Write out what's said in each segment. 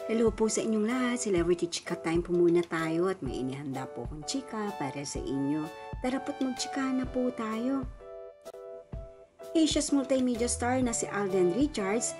Hello po sa inyong lahat, Celebrity Chika Time po muna tayo at may inihanda po akong chika para sa inyo. Tara po't magchika na po tayo. Asia's multimedia star na si Alden Richards,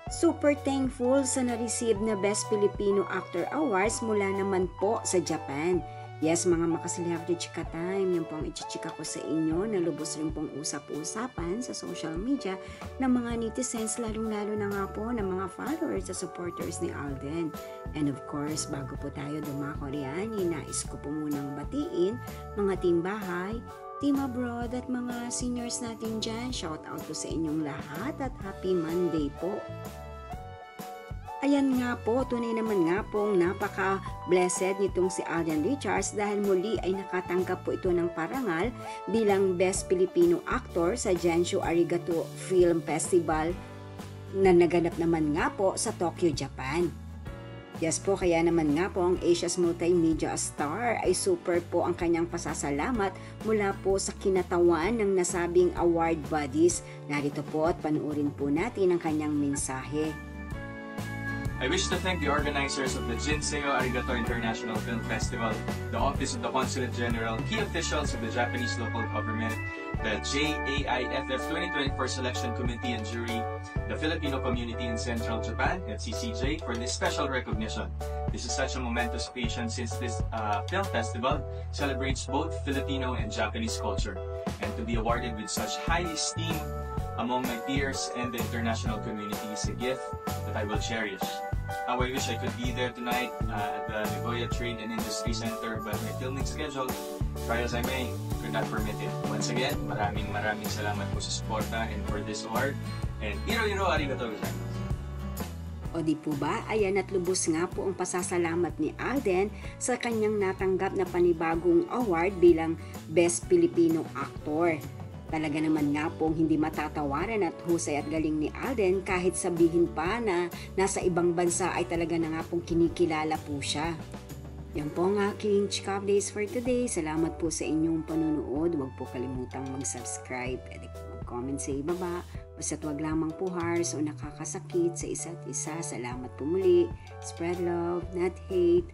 super thankful sa na-receive na Best Filipino Actor Awards mula naman po sa Japan. Yes, mga maka-Celebrity Chika Time, yan po ang ichichika ko sa inyo na lubos rin pong usap-usapan sa social media ng mga netizens, lalong-lalo na nga po ng mga followers at supporters ni Alden. And of course, bago po tayo dumako riyan, nais ko po munang batiin mga team bahay, team abroad at mga seniors natin dyan. Shout out po sa inyong lahat at happy Monday po. Ayan nga po, tunay naman nga pong napaka-blessed nitong si Alden Richards dahil muli ay nakatanggap po ito ng parangal bilang Best Filipino Actor sa Gensho Arigato Film Festival na naganap naman nga po sa Tokyo, Japan. Yes po, kaya naman nga po ang Asia's multimedia star ay super po ang kanyang pasasalamat mula po sa kinatawan ng nasabing award bodies. Narito po at panuorin po natin ang kanyang mensahe. I wish to thank the organizers of the Jinseo Arigato International Film Festival, the Office of the Consulate General, key officials of the Japanese local government, the JAIFF 2024 Selection Committee and Jury, the Filipino community in Central Japan at CCJ for this special recognition. This is such a momentous occasion since this film festival celebrates both Filipino and Japanese culture, and to be awarded with such high esteem among my peers and the international community is a gift that I will cherish. I wish I could be there tonight at the Nagoya Trade and Industry Center, but my filming schedule, try as I may, could not permit it. Once again, maraming salamat po sa suporta and for this award. And iro arigatou gozaimasu. O di po ba, ayan at lubos nga po ang pasasalamat ni Alden sa kanyang natanggap na panibagong award bilang Best Filipino Actor. Talaga naman nga pong hindi matatawaran at husay at galing ni Alden kahit sabihin pa na nasa ibang bansa ay talaga na nga pong kinikilala po siya. Yan po ang aking chika updates for today. Salamat po sa inyong panunood. Huwag po kalimutang mag-subscribe at mag-comment sa ibaba. Basta't wag lamang po harsh o nakakasakit sa isa't isa. Salamat po muli. Spread love, not hate.